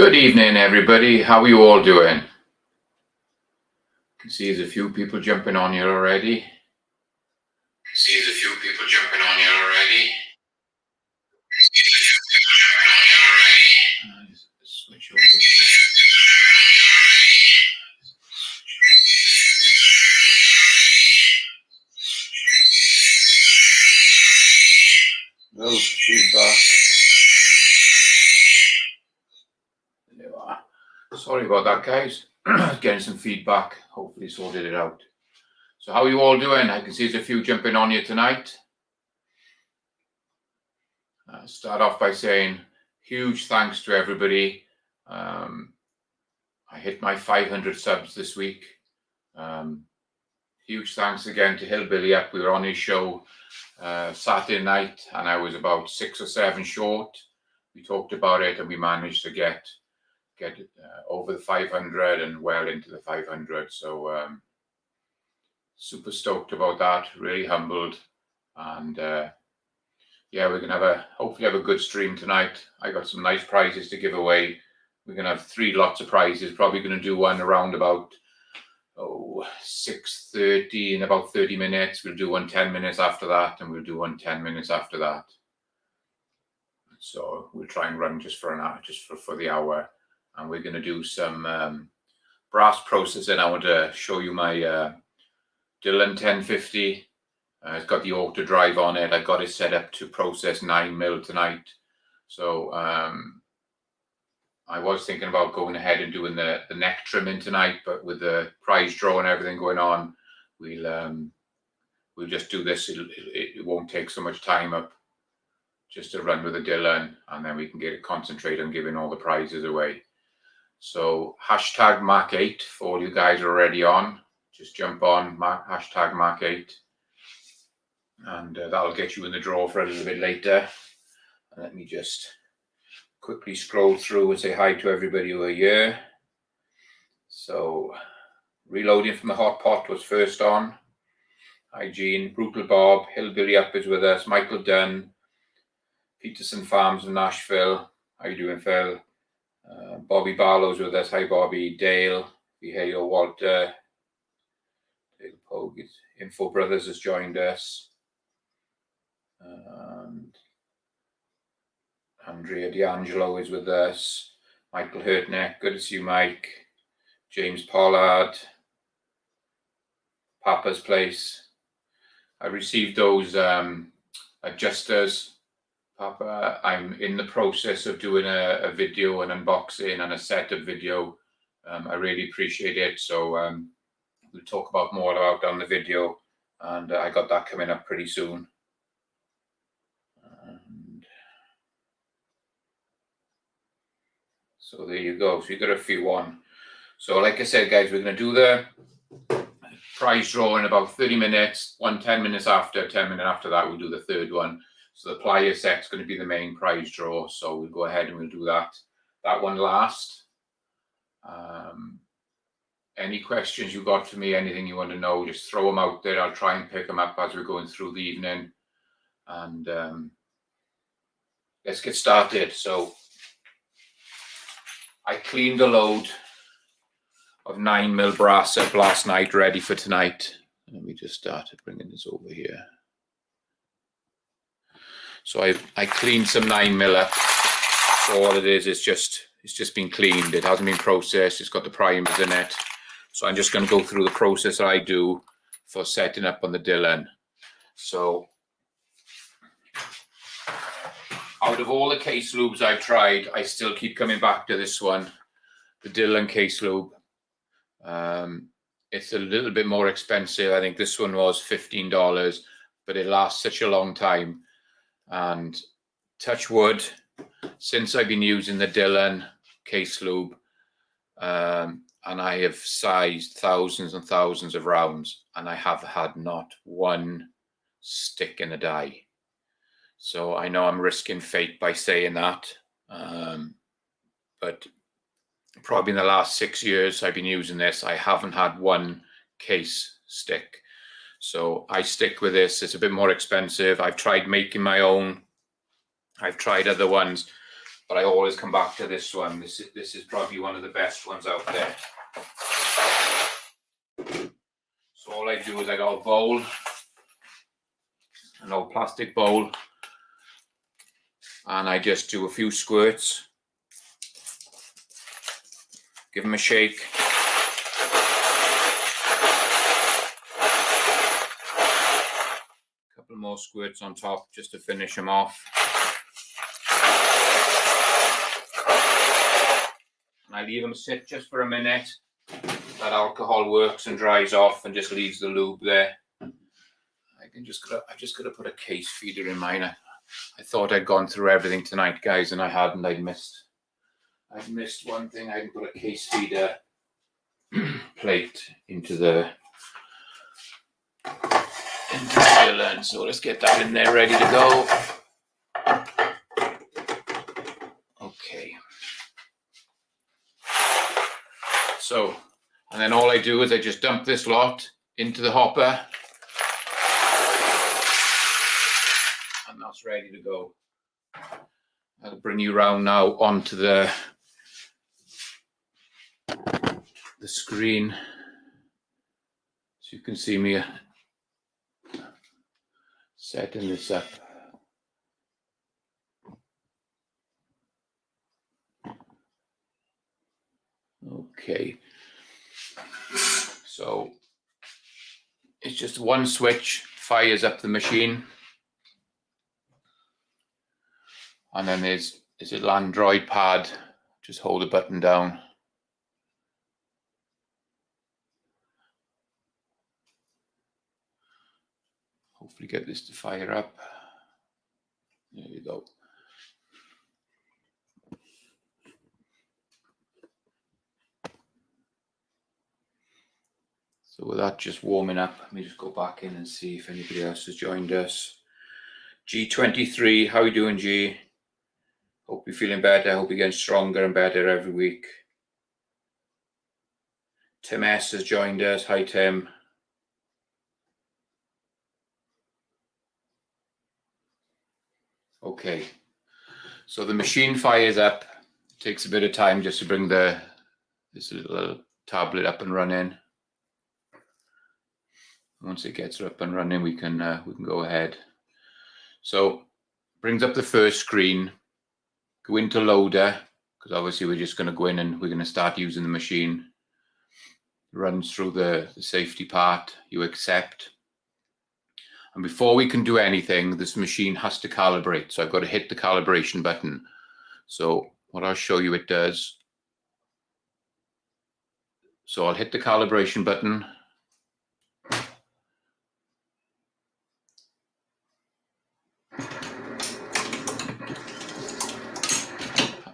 Good evening, everybody. How are you all doing? I can see there's a few people jumping on here already. Switch over to little feedback. There you are. Sorry about that, guys. Getting some feedback. Hopefully sorted it out. So how are you all doing? I can see there's a few jumping on here tonight. Start off by saying huge thanks to everybody. I hit my 500 subs this week. Huge thanks again to Hillbilly Up. We were on his show Saturday night and I was about 6 or 7 short. We talked about it and we managed to get over the 500 and well into the 500. So super stoked about that, really humbled. And yeah, we're gonna hopefully have a good stream tonight. I got some nice prizes to give away. We're gonna have 3 lots of prizes. Probably gonna do one around about 6:30 in about 30 minutes. We'll do one 10 minutes after that, and we'll do one 10 minutes after that. So we'll try and run just for an hour, just for the hour. And we're gonna do some brass processing. I want to show you my Dillon 1050. It's got the autodrive on it. I got it set up to process 9mm tonight. So I was thinking about going ahead and doing the neck trimming tonight, but with the prize draw and everything going on, we'll just do this. It won't take so much time up just to run with the Dillon, and then we can concentrate on giving all the prizes away. So hashtag Mark8 for all you guys are already on. Just jump on hashtag Mark8. And that'll get you in the draw for a little bit later. And let me just quickly scroll through and say hi to everybody who are here. So reloading from the hot pot was first on. Hi Gene, Brutal Bob, Hillbilly Up is with us, Michael Dunn, Peterson Farms in Nashville. How you doing, Phil? Bobby Barlow's with us. Hi Bobby. Dale, Viheyo, Walter, Dale Pogue, Info Brothers has joined us. And Andrea D'Angelo is with us. Michael Hurtneck, good to see you, Mike. James Pollard, Papa's Place. I received those adjusters, Papa. I'm in the process of doing a video, an unboxing and a setup video. I really appreciate it. So we'll talk about more about on the video, and I got that coming up pretty soon. So there you go. So you got a few on. So like I said, guys, we're going to do the prize draw in about 30 minutes, 10 minutes after, 10 minutes after that, we'll do the third one. So the plier set's going to be the main prize draw. So we'll go ahead and we'll do that one last. Any questions you got for me, anything you want to know, just throw them out there. I'll try and pick them up as we're going through the evening. And let's get started. So I cleaned a load of 9mm brass up last night, ready for tonight. Let me just start bringing this over here. So I cleaned some 9mm up. So all it is, it's just been cleaned. It hasn't been processed. It's got the primers in it. So I'm just going to go through the process that I do for setting up on the Dillon. So out of all the case lubes I've tried, I still keep coming back to this one, the Dillon case lube. It's a little bit more expensive. I think this one was $15, but it lasts such a long time. And touch wood, since I've been using the Dillon case lube, and I have sized thousands and thousands of rounds, and I have had not one stick in a die. So I know I'm risking fate by saying that, but probably in the last 6 years I've been using this, I haven't had one case stick. So I stick with this. It's a bit more expensive. I've tried making my own. I've tried other ones, but I always come back to this one. This is probably one of the best ones out there. So all I do is I got a bowl, an old plastic bowl, and I just do a few squirts, give them a shake. A couple more squirts on top just to finish them off. And I leave them sit just for a minute. That alcohol works and dries off and just leaves the lube there. I just gotta put a case feeder in mine. I thought I'd gone through everything tonight, guys, and I hadn't. I'd missed one thing. I hadn't put a case feeder plate into the dillon. So let's get that in there, ready to go. Okay. So, and then all I do is I just dump this lot into the hopper, and that's ready to go. I'll bring you around now onto the screen so you can see me setting this up. Okay, so it's just one switch, fires up the machine, and then there's a little Android pad. Just hold the button down. Hopefully get this to fire up. There you go. So with that just warming up, let me just go back in and see if anybody else has joined us. G23, how are you doing, G? Hope you're feeling better. Hope you're getting stronger and better every week. Tim S has joined us. Hi, Tim. Okay, so the machine fires up. It takes a bit of time just to bring this little tablet up and running. Once it gets up and running, we can go ahead. So brings up the first screen. Go into loader, because obviously we're just going to go in and we're going to start using the machine. Runs through the safety part. You accept. And before we can do anything, this machine has to calibrate. So I've got to hit the calibration button. So what I'll show you it does. So I'll hit the calibration button.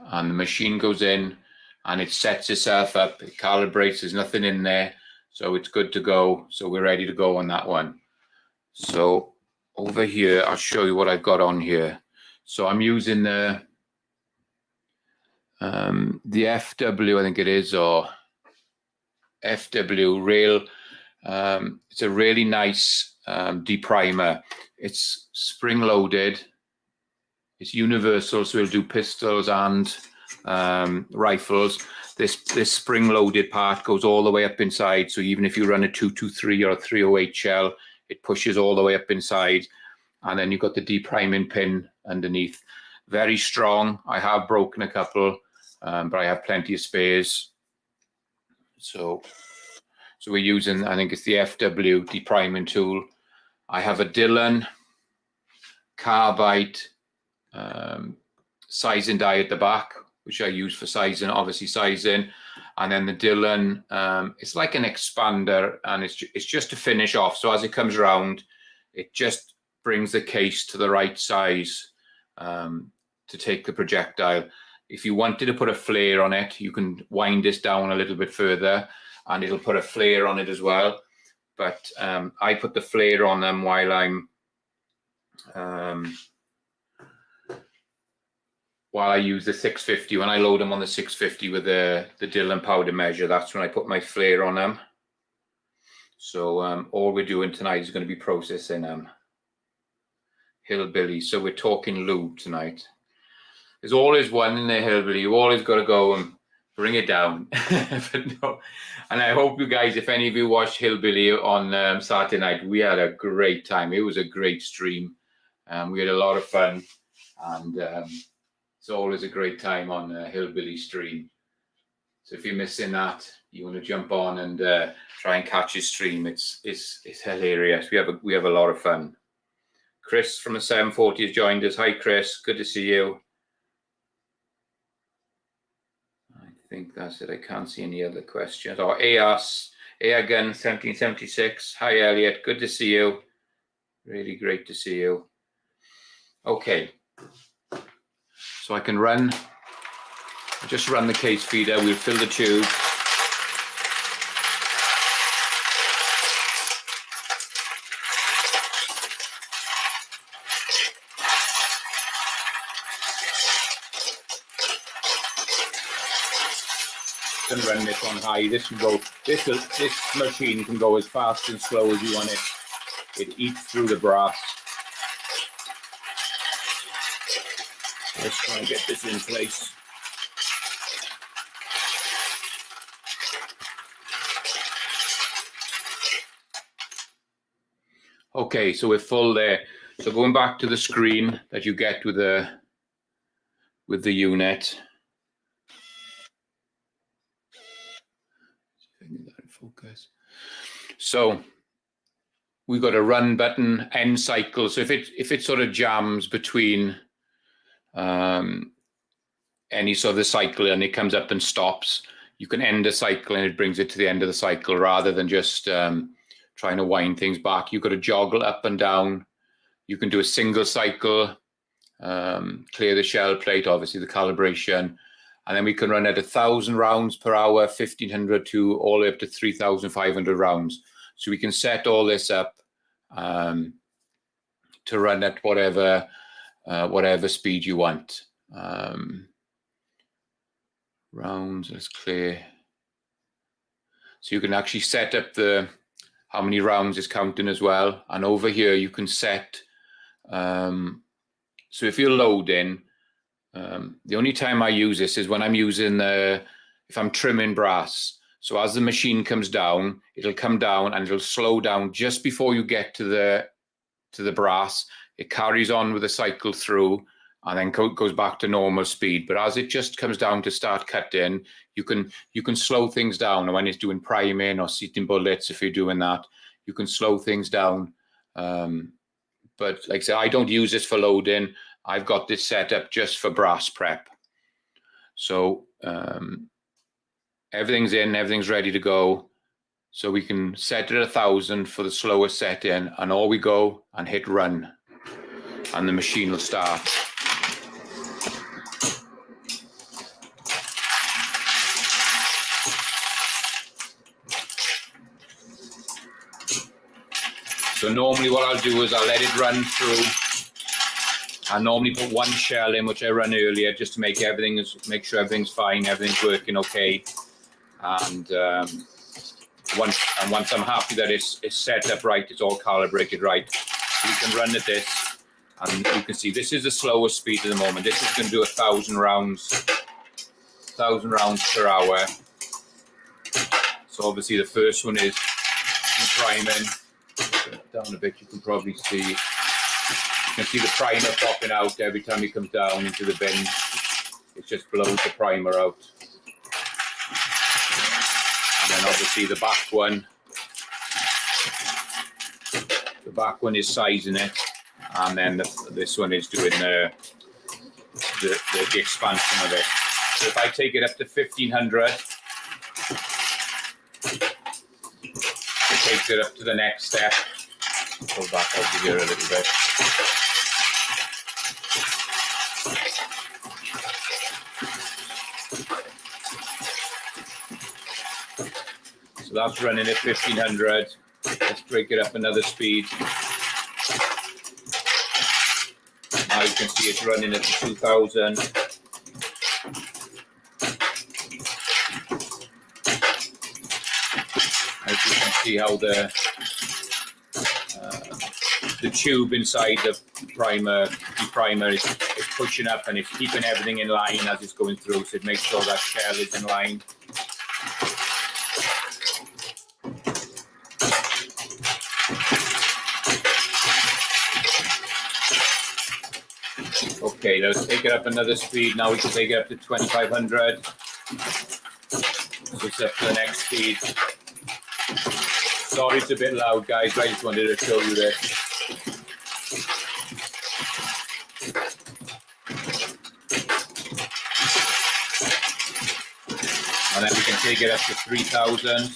And the machine goes in and it sets itself up. It calibrates. There's nothing in there. So it's good to go. So we're ready to go on that one. So over here, I'll show you what I've got on here. So I'm using the FW, I think it is, or FW rail. It's a really nice deprimer. It's spring loaded. It's universal, so it'll do pistols and rifles. This spring loaded part goes all the way up inside. So even if you run a 223 or a 308 shell, it pushes all the way up inside. And then you've got the depriming pin underneath. Very strong. I have broken a couple, but I have plenty of spares. So we're using, I think it's the FW depriming tool. I have a Dillon carbide sizing die at the back, which I use for sizing, obviously sizing. And then the Dillon, it's like an expander, and it's just to finish off. So as it comes around, it just brings the case to the right size to take the projectile. If you wanted to put a flare on it, you can wind this down a little bit further, and it'll put a flare on it as well. But I put the flare on them while I'm while I use the 650. When I load them on the 650 with the Dillon powder measure, that's when I put my flare on them. So all we're doing tonight is going to be processing Hillbilly. So we're talking lube tonight. There's always one in the hillbilly. You always got to go and bring it down. But no. And I hope you guys, if any of you watched Hillbilly on Saturday night, we had a great time. It was a great stream. We had a lot of fun. And it's always a great time on Hillbilly stream. So if you're missing that, you want to jump on and try and catch his stream. It's hilarious. We have a lot of fun. Chris from the 740 has joined us. Hi, Chris. Good to see you. I think that's it. I can't see any other questions. Or AS, Airgun 1776. Hi, Elliot. Good to see you. Really great to see you. Okay. So I can run. I'll just run the case feeder. We'll fill the tube. Can run this on high. This can go. This machine can go as fast and slow as you want it. It eats through the brass. Let's try and get this in place. Okay, so we're full there. So going back to the screen that you get with the unit. Focus. So we've got a run button, end cycle. So if it sort of jams between any sort of the cycle and it comes up and stops, you can end the cycle and it brings it to the end of the cycle rather than just trying to wind things back. You've got to joggle up and down. You can do a single cycle, clear the shell plate, obviously the calibration. And then we can run at 1,000 rounds per hour, 1,500 to all the way up to 3,500 rounds. So we can set all this up to run at whatever speed you want. Rounds, let's clear. So you can actually set up how many rounds is counting as well. And over here you can set. So if you're loading. The only time I use this is when I'm using if I'm trimming brass. So as the machine comes down, it'll come down and it'll slow down just before you get to the brass. It carries on with the cycle through and then goes back to normal speed. But as it just comes down to start cutting, you can slow things down. And when it's doing priming or seating bullets, if you're doing that, you can slow things down. But like I said, I don't use this for loading. I've got this set up just for brass prep. So everything's in, everything's ready to go. So we can set it at 1,000 for the slowest setting, and all we go and hit run, and the machine will start. So normally what I'll do is I'll let it run through. I normally put one shell in, which I run earlier, just to make sure everything's fine, everything's working okay. And once I'm happy that it's set up right, it's all calibrated right, you can run at this, and you can see this is the slowest speed at the moment. This is going to do 1,000 rounds per hour. So obviously the first one is priming. Down a bit, you can probably see. You can see the primer popping out every time he comes down into the bin. It just blows the primer out. And then obviously the back one is sizing it, and then this one is doing the expansion of it. So if I take it up to 1,500, it takes it up to the next step. Pull back over here a little bit. So that's running at 1,500. Let's break it up another speed. Now you can see it's running at 2,000. As you can see how the tube inside the primer is pushing up, and it's keeping everything in line as it's going through, so it makes sure that shell is in line. Okay, let's take it up another speed. Now we can take it up to 2500. So it's up to the next speed. Sorry it's a bit loud, guys. I just wanted to show you this. And then we can take it up to 3000.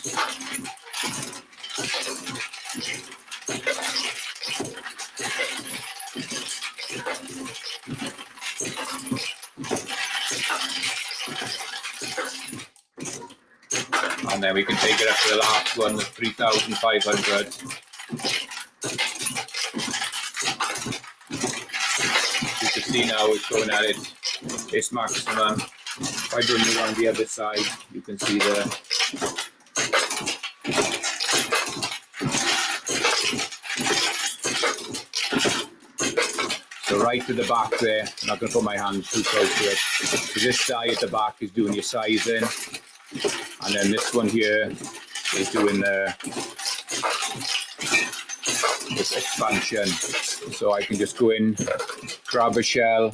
And then we can take it up to the last one, the 3500. You can see now it's going at its maximum. If I bring you on the other side, you can see there. So right to the back there, I'm not going to put my hand too close to it. So this die at the back is doing your sizing. And then this one here is doing this expansion. So I can just go in, grab a shell,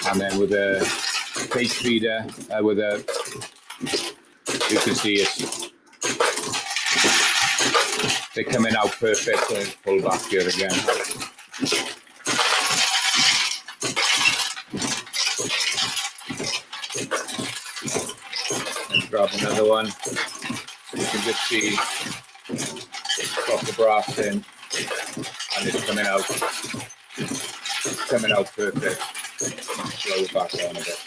and then with a case feeder, you can see they're coming out perfect. So I'll pull back here again. Grab another one, so you can just see got the brass in, and it's coming out perfect. Slow it back down a bit.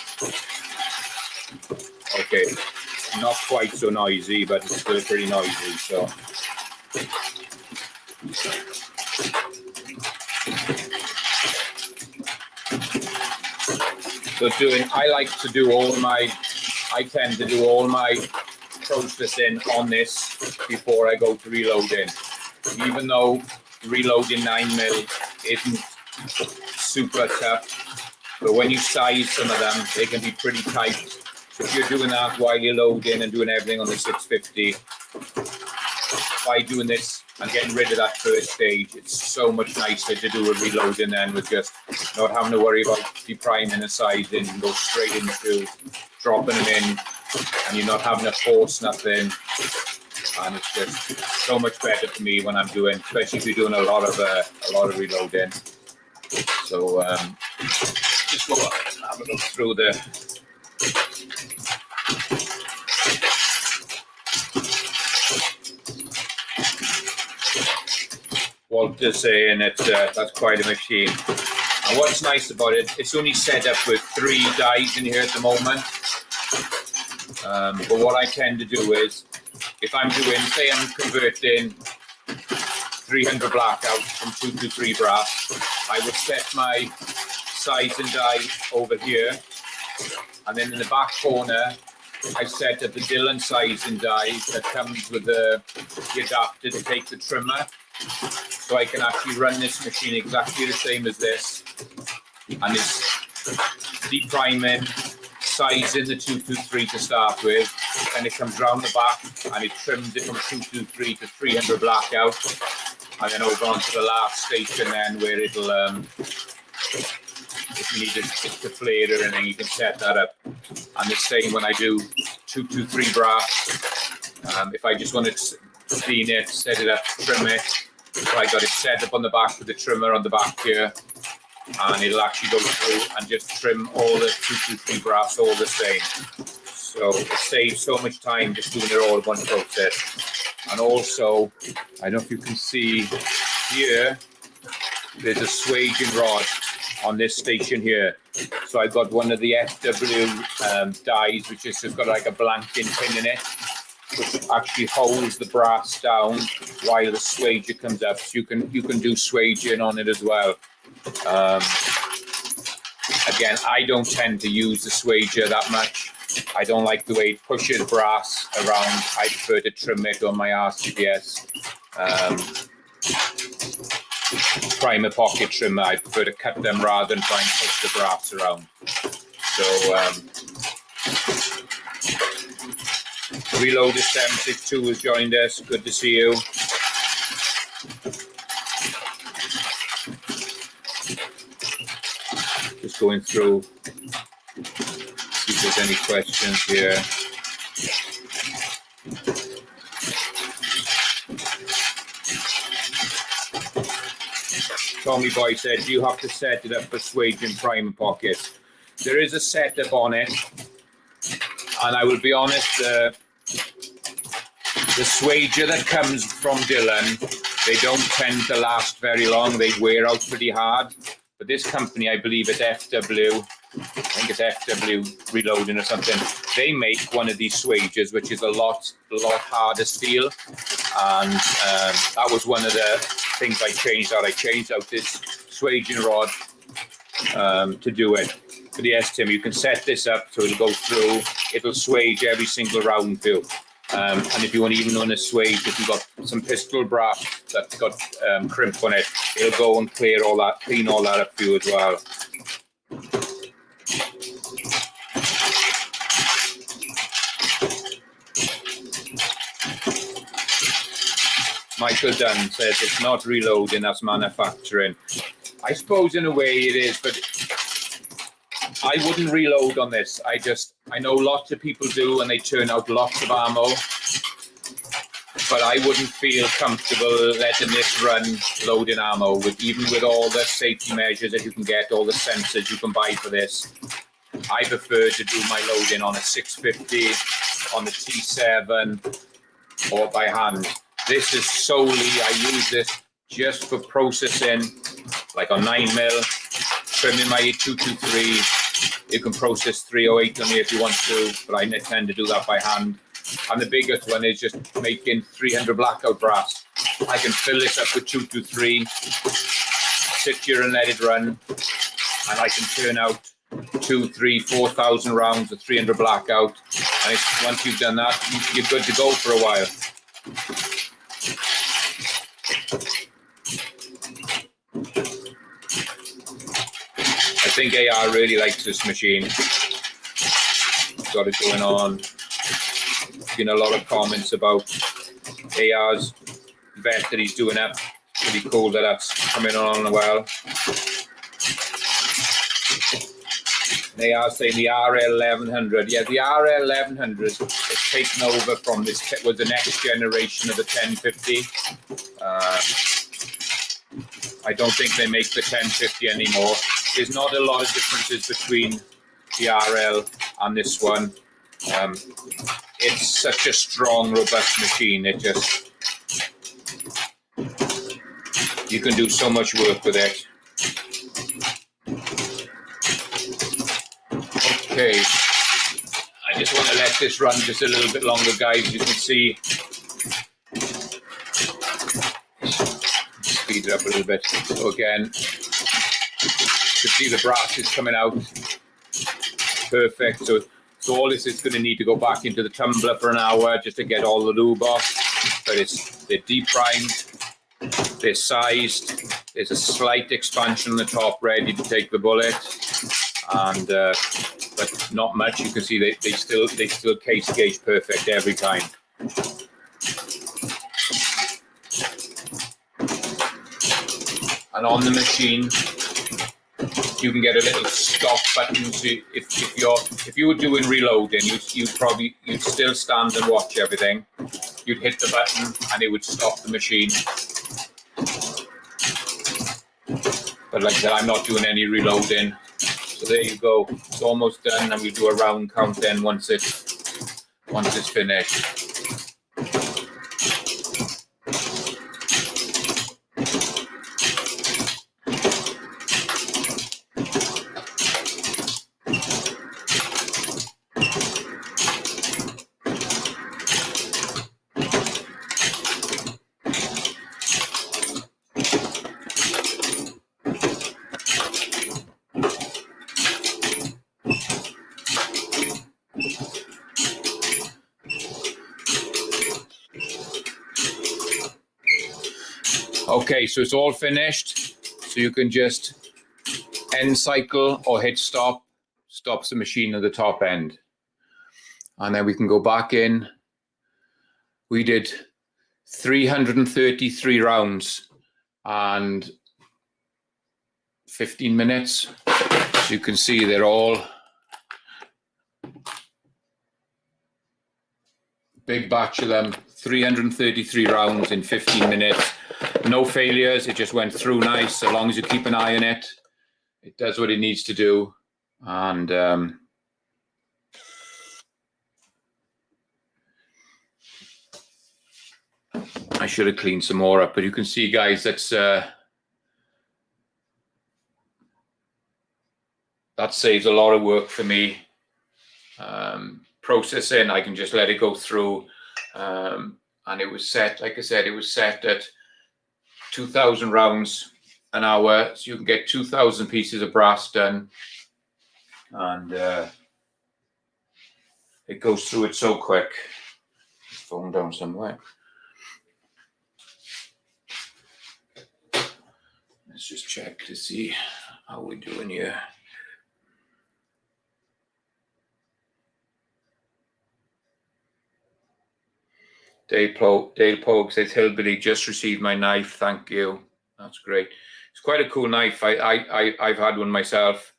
Okay, not quite so noisy, but it's still pretty noisy. So I tend to do all my processing on this before I go to reloading. Even though reloading 9mm isn't super tough, but when you size some of them, they can be pretty tight. So if you're doing that while you're loading and doing everything on the 650, by doing this and getting rid of that first stage, it's so much nicer to do a reloading then, with just not having to worry about depriming and sizing, and go straight into dropping them in, and you're not having to force nothing. And it's just so much better for me when I'm doing, especially if you're doing a lot of reloading. So just go and have a look through the Walter's saying that's quite a machine. And what's nice about it, it's only set up with 3 dies in here at the moment. But what I tend to do is, if I'm doing, say I'm converting 300 black out from 223 brass, I would set my sizing die over here, and then in the back corner I set up the Dillon sizing die that comes with the adapter to take the trimmer, so I can actually run this machine exactly the same as this, and it's depriming, sizing the 223 to start with, and it comes round the back and it trims it from 223 to 300 black out, and then over onto the last station then, where it'll if you need it to flare or anything, you can set that up. And the same when I do 223 brass, if I just want to clean it, set it up, trim it, so I got it set up on the back with the trimmer on the back here, and it'll actually go through and just trim all the 223 brass all the same. So it saves so much time just doing it all in one process. And also, I don't know if you can see here, there's a swaging rod on this station here. So I got one of the FW dies, which has just got like a blanking pin in it, which actually holds the brass down while the swager comes up. So you can do swaging on it as well. Again, I don't tend to use the swager that much. I don't like the way it pushes brass around. I prefer to trim it on my RCBS. primer pocket trimmer. I prefer to cut them rather than try and push the brass around. So Reloader 762 has joined us. Good to see you. Just going through, see if there's any questions here. Tommy Boy said, do you have to set it up for swage and primer pockets? There is a setup on it, and I will be honest, the swager that comes from Dillon, they don't tend to last very long. They wear out pretty hard. But this company, I believe it's FW, I think it's FW Reloading or something. They make one of these swagers, which is a lot harder steel. And that was one of the things I changed out. I changed out this swaging rod to do it. But yes, Tim, you can set this up so it'll go through. It'll swage every single round for you. And if you want even on a swage, if you've got some pistol brass that's got crimp on it, it'll go and clean all that up for you as well. Michael Dunn says it's not reloading, that's manufacturing. I suppose in a way it is, but I wouldn't reload on this. I know lots of people do, and they turn out lots of ammo, but I wouldn't feel comfortable letting this run loading ammo even with all the safety measures that you can get, all the sensors you can buy for this. I prefer to do my loading on a 650, on the T7, or by hand. This is solely, I use this just for processing, like on 9mm, trimming my 223. You can process 308 on here if you want to, but I tend to do that by hand. And the biggest one is just making 300 blackout brass. I can fill this up with 223, sit here and let it run, and I can turn out 2,000, 3,000, 4,000 rounds of 300 blackout. And once you've done that, you're good to go for a while. I think AR really likes this machine. Got it going on. Been a lot of comments about AR's vet that he's doing up. Pretty cool that that's coming on well. They are saying the RL 1100. Yeah, the RL 1100 is taken over from this. Was the next generation of the 1050. I don't think they make the 1050 anymore. There's not a lot of differences between the RL and this one. It's such a strong, robust machine. It just, you can do so much work with it. Okay, I just want to let this run just a little bit longer, guys. You can see, speed it up a little bit. So again, you can see the brass is coming out perfect. So all this is going to need to go back into the tumbler for an hour just to get all the lube off. But they're deprimed, they're sized. There's a slight expansion on the top, ready to take the bullet, and but not much. You can see they still case gauge perfect every time. And on the machine, you can get a little stop button. So if you were doing reloading, you'd still stand and watch everything. You'd hit the button and it would stop the machine. But like I said, I'm not doing any reloading. So there you go. It's almost done, and we do a round count then once it's finished. Okay, so it's all finished. So you can just end cycle or hit stop, stops the machine at the top end. And then we can go back in. We did 333 rounds and 15 minutes. So you can see they're all big batch of them, 333 rounds in 15 minutes. No failures, it just went through nice. So long as you keep an eye on it, it does what it needs to do. And I should have cleaned some more up, but you can see, guys, that saves a lot of work for me. Processing, I can just let it go through, and it was set, like I said, it was set at 2,000 rounds an hour, so you can get 2,000 pieces of brass done, and it goes through it so quick. Phone down somewhere. Let's just check to see how we're doing here. Dale Pogue says, Hillbilly, just received my knife. Thank you. That's great. It's quite a cool knife. I've had one myself.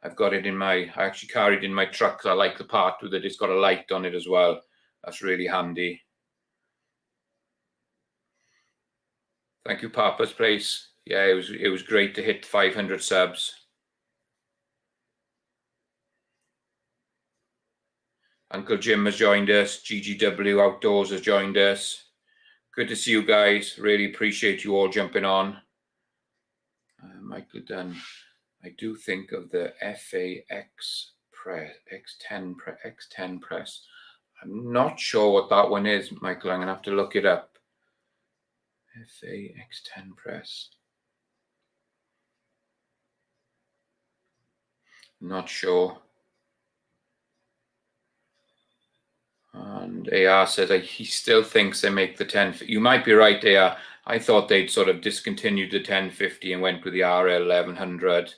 I've got it in I actually carried it in my truck because I like the part with it. It's got a light on it as well. That's really handy. Thank you, Papa's Place. Yeah, it was great to hit 500 subs. Uncle Jim has joined us. GGW Outdoors has joined us. Good to see you guys. Really appreciate you all jumping on. Michael Dunn. I do think of the FAX press, X10 press. I'm not sure what that one is, Michael. I'm going to have to look it up. FAX10 press. Not sure. And AR says he still thinks they make the 10. You might be right, AR. I thought they'd sort of discontinued the 1050 and went with the RL 1100.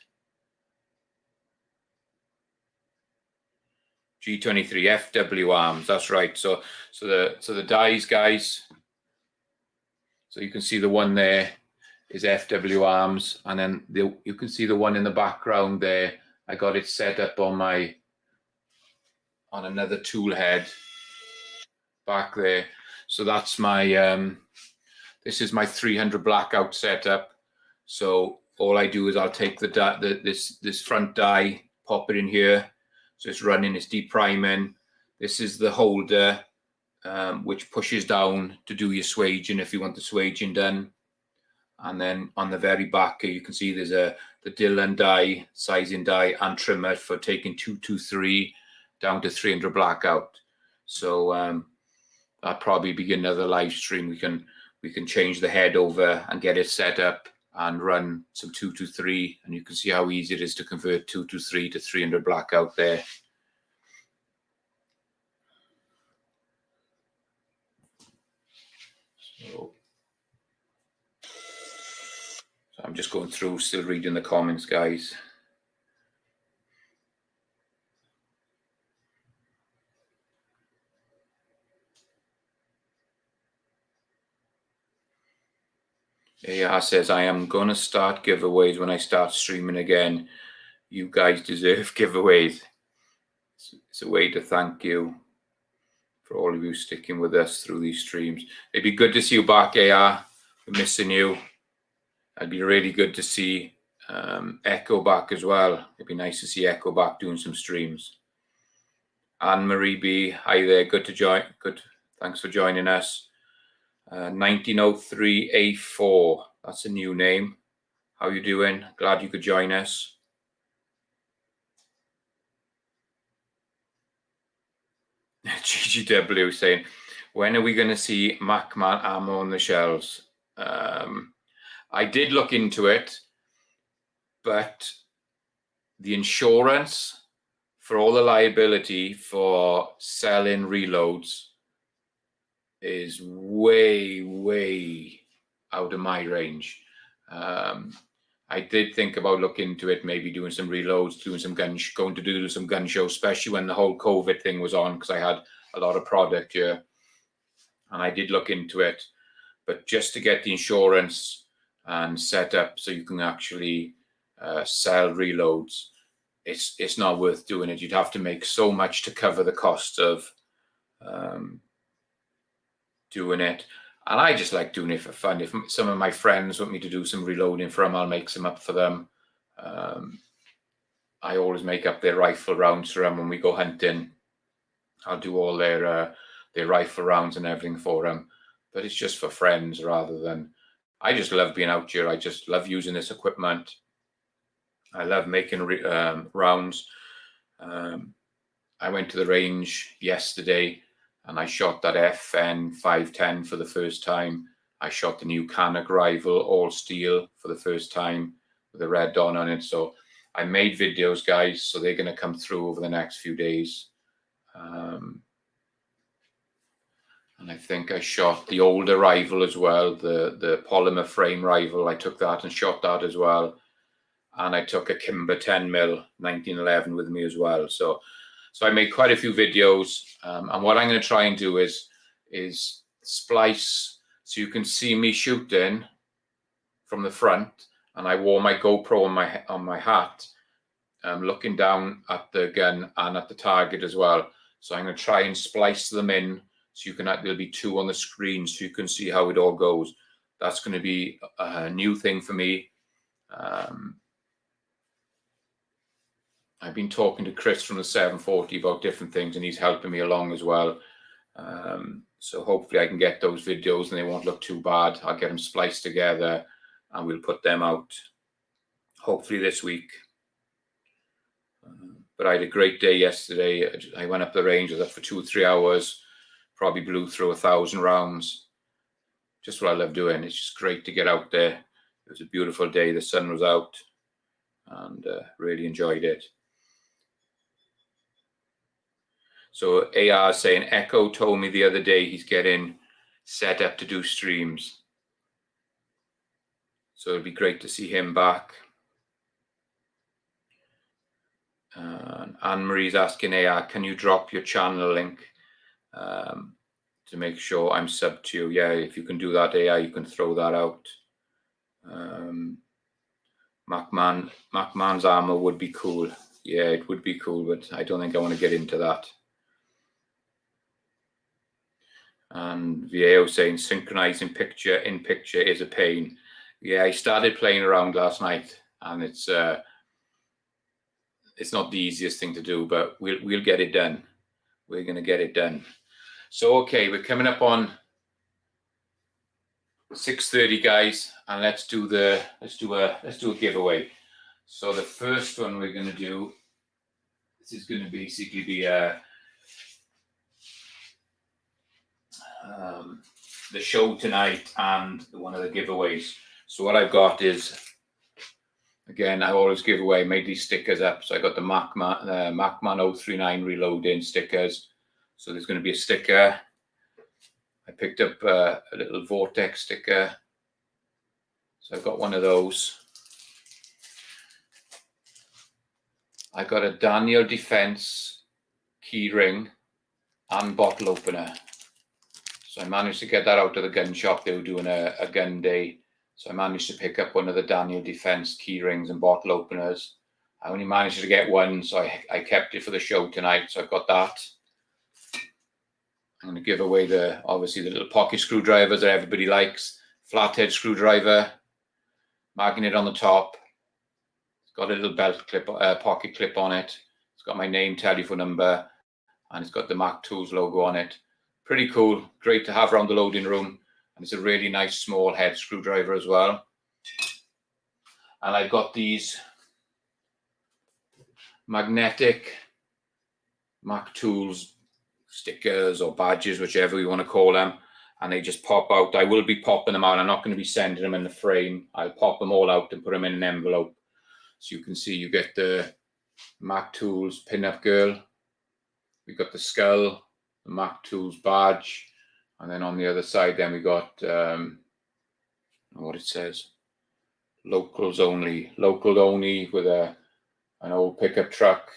G23 FW arms. That's right. So the dies, guys. So you can see the one there is FW arms, and then you can see the one in the background there. I got it set up on another tool head back there. So that's my this is my 300 blackout setup. So all I do is I'll take this front die, pop it in here. So it's running, it's depriming. This is the holder, which pushes down to do your swaging if you want the swaging done. And then on the very back here, you can see there's the Dillon die, sizing die, and trimmer for taking 223 down to 300 blackout. So that'll probably be another live stream. We can change the head over and get it set up and run some 223, and you can see how easy it is to convert 223 to 300 blackout there. So I'm just going through, still reading the comments, guys. AR says, I am going to start giveaways when I start streaming again. You guys deserve giveaways. It's a way to thank you for all of you sticking with us through these streams. It'd be good to see you back, AR. We're missing you. It'd be really good to see Echo back as well. It'd be nice to see Echo back doing some streams. Anne-Marie B, hi there. Good to join. Good. Thanks for joining us. 1903A4. That's a new name. How you doing? Glad you could join us. GGW saying, when are we going to see Macman ammo on the shelves? I did look into it, but the insurance for all the liability for selling reloads is way out of my range. I did think about looking into it, maybe doing some reloads, doing some going to do some gun shows, especially when the whole COVID thing was on, because I had a lot of product here, and I did look into it. But just to get the insurance and set up so you can actually sell reloads, it's not worth doing it. You'd have to make so much to cover the cost of doing it. And I just like doing it for fun. If some of my friends want me to do some reloading for them, I'll make some up for them. I always make up their rifle rounds for them when we go hunting. I'll do all their rifle rounds and everything for them. But it's just for friends rather than... I just love being out here. I just love using this equipment. I love making rounds. I went to the range yesterday and I shot that FN 510 for the first time. I shot the new Canuck rifle, all steel, for the first time with a red dot on it. So I made videos, guys, so they're going to come through over the next few days. And I think I shot the older rifle as well, the polymer frame rifle. I took that and shot that as well. And I took a Kimber 10mm 1911 with me as well. So I made quite a few videos. And what I'm going to try and do is splice so you can see me shooting from the front. And I wore my GoPro on my hat, looking down at the gun and at the target as well. So I'm going to try and splice them in so you can, there'll be two on the screen so you can see how it all goes. That's going to be a new thing for me. I've been talking to Chris from the 740 about different things, and he's helping me along as well. So hopefully I can get those videos and they won't look too bad. I'll get them spliced together and we'll put them out hopefully this week. But I had a great day yesterday. I went up the range, I was up for 2 or 3 hours, probably blew through 1,000 rounds. Just what I love doing. It's just great to get out there. It was a beautiful day. The sun was out and really enjoyed it. So AR saying, Echo told me the other day he's getting set up to do streams. So it'll be great to see him back. Anne-Marie's asking AR, can you drop your channel link to make sure I'm sub to you? Yeah, if you can do that, AR, you can throw that out. Macman's armor would be cool. Yeah, it would be cool, but I don't think I want to get into that. And VAO saying synchronizing picture in picture is a pain. Yeah, I started playing around last night, and it's not the easiest thing to do, but we'll get it done. We're going to get it done. So okay, we're coming up on 6:30, guys, and let's do a giveaway. So the first one we're going to do, this is going to basically be the show tonight and one of the giveaways. So what I've got is, again, I always give away, made these stickers up. So I got the Macman 039 reloading stickers. So there's going to be a sticker. I picked up a little vortex sticker. So I've got one of those. I got a Daniel Defense key ring and bottle opener. So I managed to get that out of the gun shop. They were doing a gun day. So I managed to pick up one of the Daniel Defense key rings and bottle openers. I only managed to get one, so I kept it for the show tonight. So I've got that. I'm going to give away obviously the little pocket screwdrivers that everybody likes. Flathead screwdriver, magnet on the top. It's got a little belt clip, pocket clip on it. It's got my name, telephone number, and it's got the Mac Tools logo on it. Pretty cool, great to have around the loading room. And it's a really nice small head screwdriver as well. And I've got these magnetic Mac Tools stickers or badges, whichever you want to call them. And they just pop out. I will be popping them out. I'm not going to be sending them in the frame. I'll pop them all out and put them in an envelope. So you can see you get the Mac Tools pin-up girl. We've got the skull, the Mac Tools badge. And then on the other side, then we got what it says, Local only with an old pickup truck,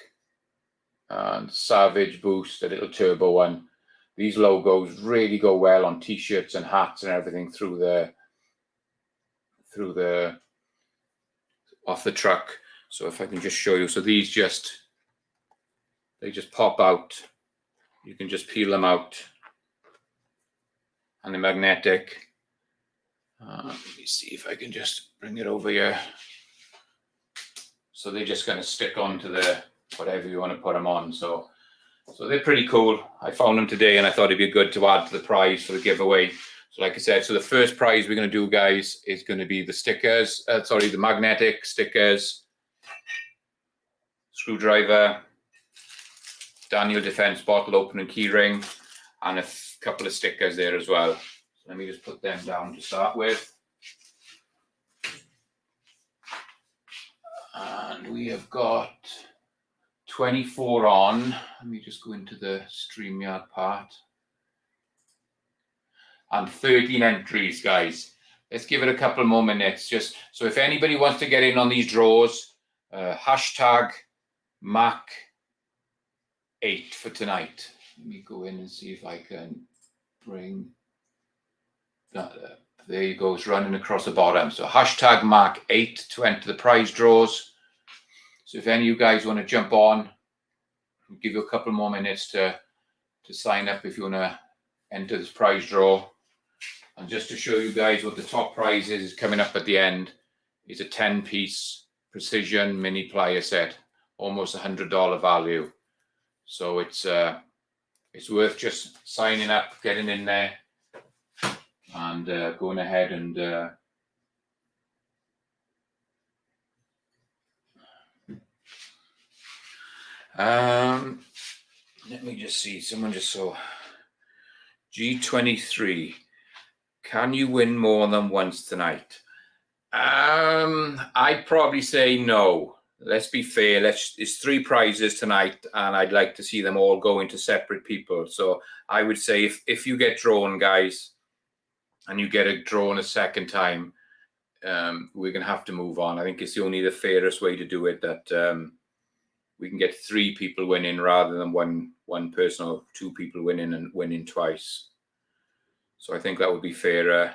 and Savage Boost, a little turbo one. These logos really go well on t-shirts and hats and everything through the off the truck. So if I can just show you, so these they just pop out. You can just peel them out, and they're magnetic. Let me see if I can just bring it over here. So they're just going to stick onto the whatever you want to put them on. So they're pretty cool. I found them today, and I thought it'd be good to add to the prize for the giveaway. So like I said, so the first prize we're going to do, guys, is going to be the stickers. The magnetic stickers, screwdriver, Daniel Defense bottle opening key ring, and a couple of stickers there as well. So let me just put them down to start with. And we have got 24 on. Let me just go into the StreamYard part. And 13 entries, guys. Let's give it a couple more minutes. Just so if anybody wants to get in on these draws, hashtag Mac8 for tonight. Let me go in and see if I can bring that up. There you go. It's running across the bottom. So hashtag Mac8 to enter the prize draws. So if any of you guys want to jump on, I'll give you a couple more minutes to sign up if you want to enter this prize draw. And just to show you guys what the top prize is coming up at the end, is a 10-piece precision mini plier set, almost $100 value. So it's worth just signing up, getting in there, and going ahead and let me just see. Someone just saw G23. Can you win more than once tonight? I'd probably say no. Let's be fair. It's 3 prizes tonight, and I'd like to see them all go into separate people. So I would say if you get drawn, guys, and you get drawn a second time, we're going to have to move on. I think it's the fairest way to do it, that we can get 3 people winning rather than one person or 2 people winning and winning twice. So I think that would be fairer.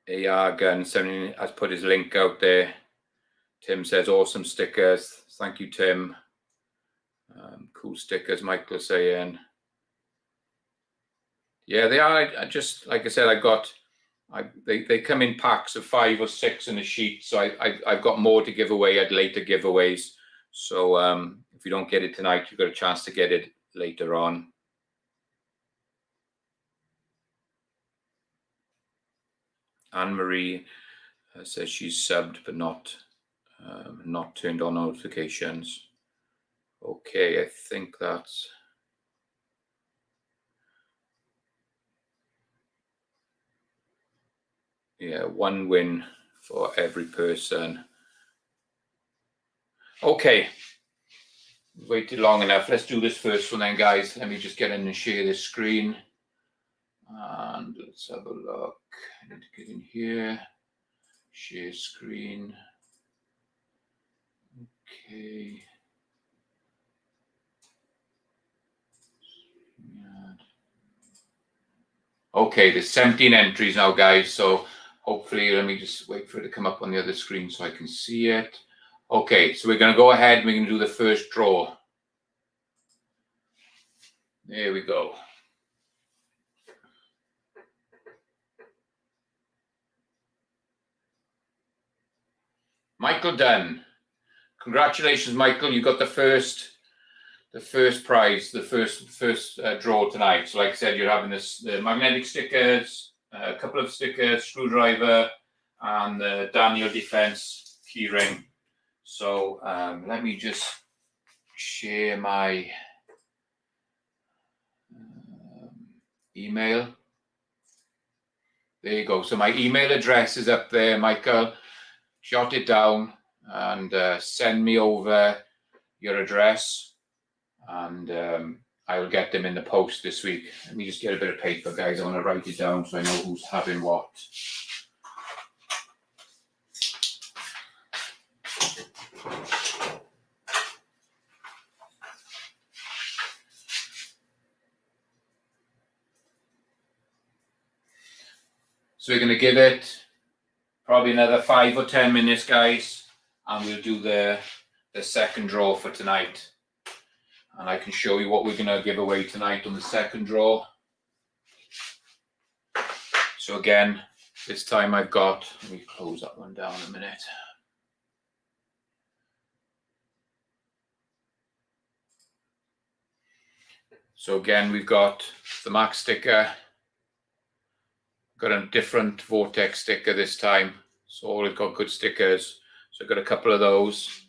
AR Gun 70 has put his link out there. Tim says awesome stickers. Thank you, Tim. Cool stickers, Michael saying. Yeah, they are. I just, like I said, they come in packs of 5 or 6 in a sheet. So I've got more to give away at later giveaways. So if you don't get it tonight, you've got a chance to get it later on. Anne-Marie says she's subbed but not turned on notifications. Okay, I think that's... Yeah, 1 win for every person. Okay, waited long enough. Let's do this first one then, guys. Let me just get in and share this screen. And let's have a look. I need to get in here. Share screen. Okay. Okay, there's 17 entries now, guys. So hopefully, let me just wait for it to come up on the other screen so I can see it. Okay, so we're going to go ahead and we're going to do the first draw. There we go. Michael Dunn. Congratulations, Michael. You got the first prize, the first draw tonight. So like I said, you're having the magnetic stickers, a couple of stickers, screwdriver, and the Daniel Defense keyring. So let me just share my email. There you go. So my email address is up there, Michael. Jot it down and send me over your address, and I will get them in the post this week. Let me just get a bit of paper, guys. I want to write it down so I know who's having what. So we're going to give it probably another 5 or 10 minutes, guys, and we'll do the second draw for tonight. And I can show you what we're going to give away tonight on the second draw. So again, this time I've got, let me close that one down a minute. So again, we've got the Max sticker, got a different Vortex sticker this time. So all we've got good stickers. So I've got a couple of those.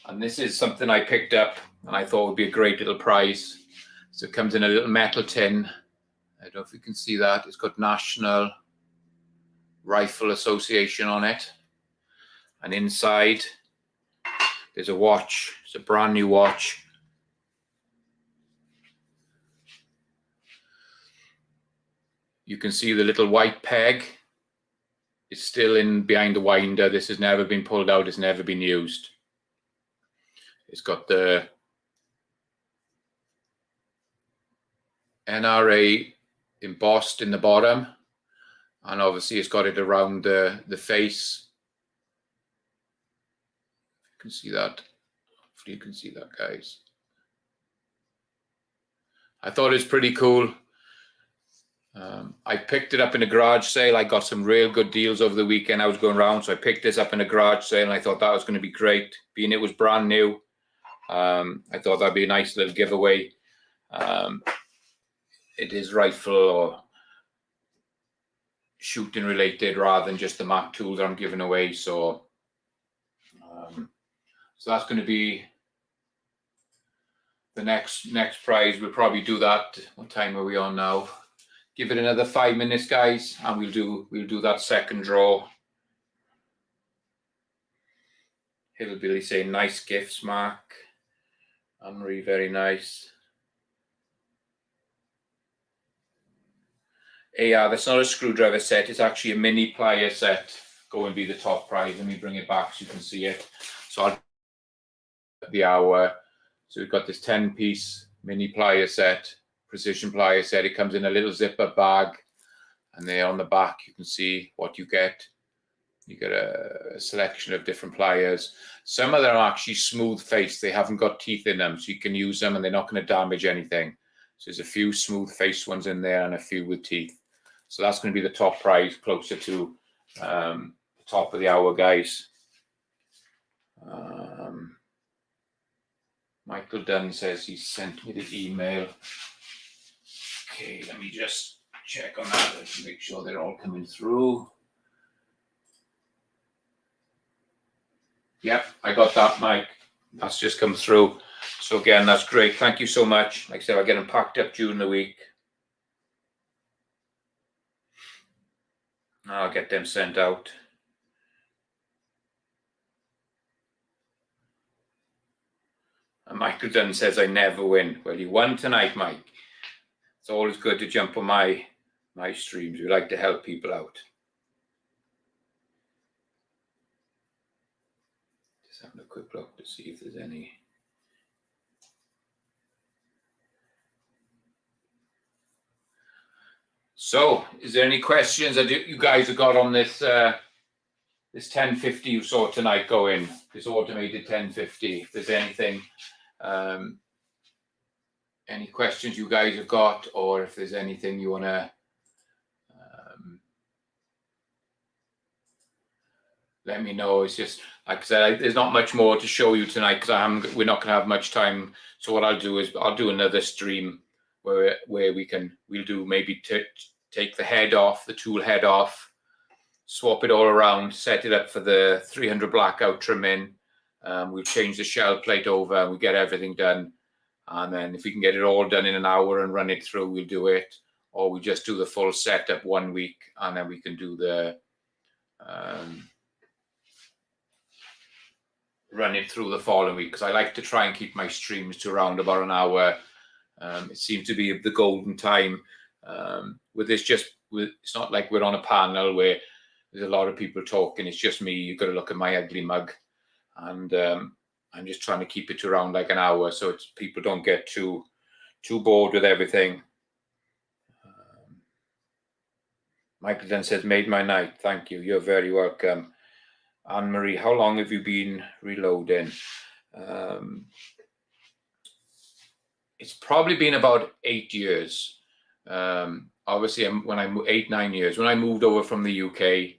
And this is something I picked up and I thought would be a great little prize. So it comes in a little metal tin. I don't know if you can see that. It's got National Rifle Association on it. And inside, there's a watch. It's a brand new watch. You can see the little white peg. It's still in behind the winder. This has never been pulled out. It's never been used. It's got the NRA embossed in the bottom. And obviously it's got it around the face. You can see that. Hopefully you can see that, guys. I thought it was pretty cool. I picked it up in a garage sale. I got some real good deals over the weekend. I was going around, so I picked this up in a garage sale, and I thought that was going to be great. Being it was brand new, I thought that'd be a nice little giveaway. It is rifle or shooting related rather than just the Mac tools I'm giving away. So, so that's going to be the next prize. We'll probably do that. What time are we on now? Give it another 5 minutes, guys, and we'll do that second draw. Hillbilly saying nice gifts, Mark. Henry, very nice. Yeah, that's not a screwdriver set. It's actually a mini plier set. Go and be the top prize. Let me bring it back so you can see it. So I'll the hour. So we've got this 10-piece mini plier set. Precision plier set. It comes in a little zipper bag, and there on the back you can see what you get. You get a selection of different pliers. Some of them are actually smooth faced. They haven't got teeth in them, so you can use them and they're not going to damage anything. So there's a few smooth faced ones in there and a few with teeth. So that's going to be the top prize, closer to the top of the hour, guys. Michael Dunn says he sent me the email. Okay, let me just check on that to make sure they're all coming through. Yep, I got that, Mike. That's just come through. So again, that's great. Thank you so much. Like I said, I'll get them packed up during the week. I'll get them sent out. And Michael Dunn says I never win. Well, you won tonight, Mike. It's always good to jump on my streams. We like to help people out. Just having a quick look to see if there's any. So, is there any questions that you guys have got on this this 1050 you saw tonight go in? This automated 1050. If there's anything, any questions you guys have got, or if there's anything you want to let me know. It's just, like I said, there's not much more to show you tonight because we're not going to have much time. So what I'll do is I'll do another stream where we'll do maybe take the head off, the tool head off, swap it all around, set it up for the 300 blackout trim in. We'll change the shell plate over and we get everything done. And then if we can get it all done in an hour and run it through, we'll do it. Or we just do the full setup 1 week and then we can do the run it through the following week, because I like to try and keep my streams to around about an hour. It seems to be the golden time. With this, it's not like we're on a panel where there's a lot of people talking. It's just me. You've got to look at my ugly mug, and I'm just trying to keep it to around like an hour, so people don't get too bored with everything. Michael then says, made my night. Thank you. You're very welcome. Anne-Marie, how long have you been reloading? It's probably been about 8 years. Obviously, when I 8-9 years, when I moved over from the UK,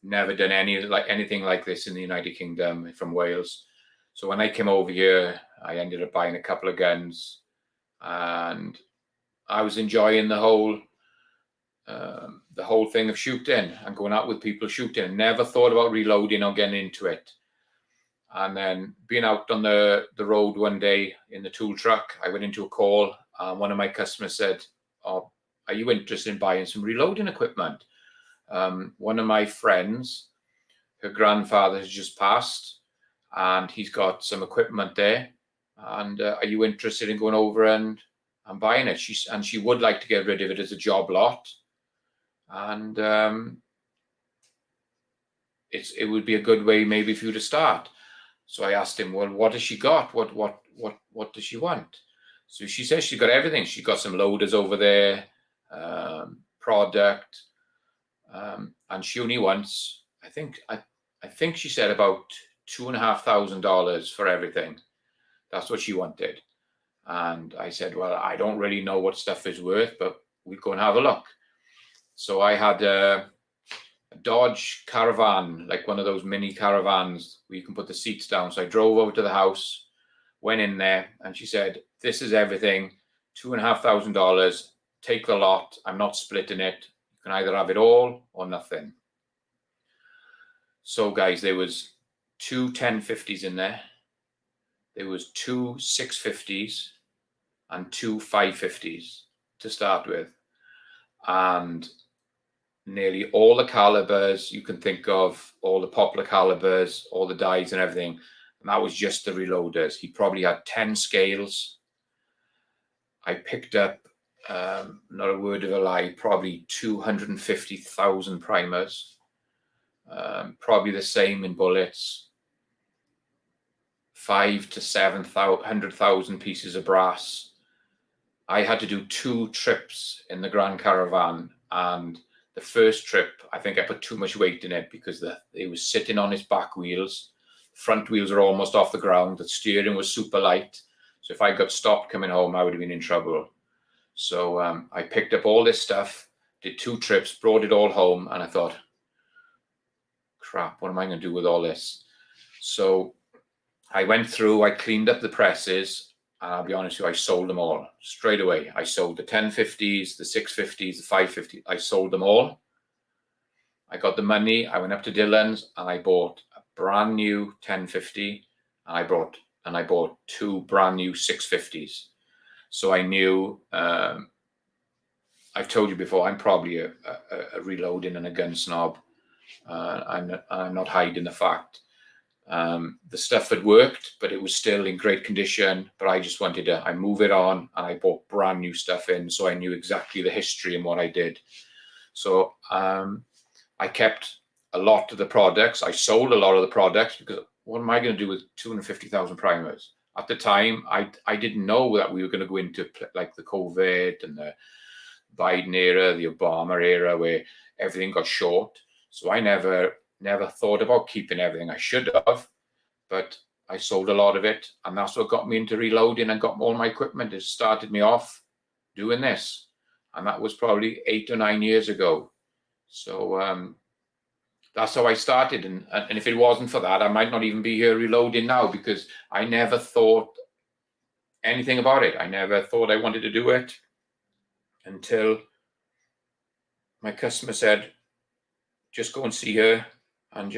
never done anything like this in the United Kingdom from Wales. So when I came over here, I ended up buying a couple of guns, and I was enjoying the whole thing of shooting and going out with people shooting. I never thought about reloading or getting into it. And then being out on the road one day in the tool truck, I went into a call, and one of my customers said, "Oh, are you interested in buying some reloading equipment?" One of my friends, her grandfather has just passed, and he's got some equipment there. And are you interested in going over and buying it? She would like to get rid of it as a job lot, and it would be a good way maybe for you to start. So I asked him, well, what has she got? What does she want? So she says she's got everything. She got some loaders over there, product, and she only wants, I think she said about $2,500 for everything. That's what she wanted. And I said, well, I don't really know what stuff is worth, but we'll go and have a look. So I had a Dodge Caravan, like one of those mini caravans where you can put the seats down. So I drove over to the house, went in there, and she said, this is everything, $2,500, take the lot. I'm not splitting it. You can either have it all or nothing. So guys, there was two 1050s in there. There was two 650s and two 550s to start with. And nearly all the calibers you can think of, all the popular calibers, all the dies and everything. And that was just the reloaders. He probably had 10 scales. I picked up, not a word of a lie, probably 250,000 primers. Probably the same in bullets. 500,000 to 700,000 pieces of brass. I had to do 2 trips in the Grand Caravan, and the first trip, I think I put too much weight in it because it was sitting on its back wheels. Front wheels are almost off the ground. The steering was super light. So if I got stopped coming home, I would have been in trouble. So I picked up all this stuff, did 2 trips, brought it all home, and I thought, crap, what am I going to do with all this? So I went through, I cleaned up the presses, and I'll be honest with you, I sold them all straight away. I sold the 1050s, the 650s, the 550s. I sold them all. I got the money. I went up to Dillon's and I bought a brand new 1050, and I bought 2 brand new 650s. So I knew, I've told you before, I'm probably a reloading and a gun snob. I'm not hiding the fact. The stuff had worked, but it was still in great condition. But I just wanted to, I move it on, and I bought brand new stuff in, so I knew exactly the history and what I did. So I kept a lot of the products. I sold a lot of the products because what am I going to do with 250,000 primers? At the time, I didn't know that we were going to go into like the COVID and the Biden era, the Obama era, where everything got short. So I never thought about keeping everything. I should have, but I sold a lot of it, and that's what got me into reloading and got all my equipment. It started me off doing this, and that was probably 8 or 9 years ago. So that's how I started, and if it wasn't for that, I might not even be here reloading now, because I never thought anything about it. I never thought I wanted to do it until my customer said, just go and see her. And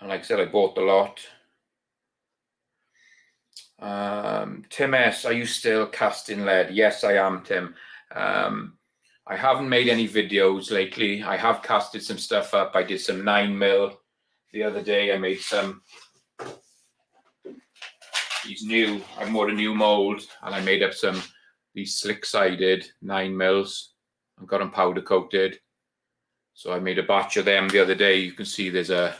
like I said, I bought the lot. Tim S, are you still casting lead? Yes, I am, Tim. I haven't made any videos lately. I have casted some stuff up. I did some 9mm the other day. I made some, these new, I bought a new mold, and I made up these slick-sided 9mm and got them powder coated. So I made a batch of them the other day. You can see there's a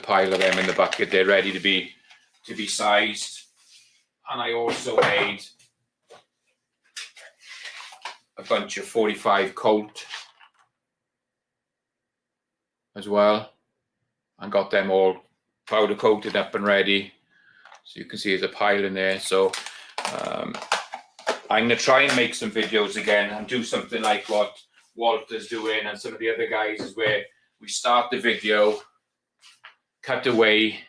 pile of them in the bucket. They're ready to be sized. And I also made a bunch of 45 Colt as well, and got them all powder coated up and ready. So you can see there's a pile in there. So I'm going to try and make some videos again and do something like what Walter's doing and some of the other guys, is where we start the video, cut away,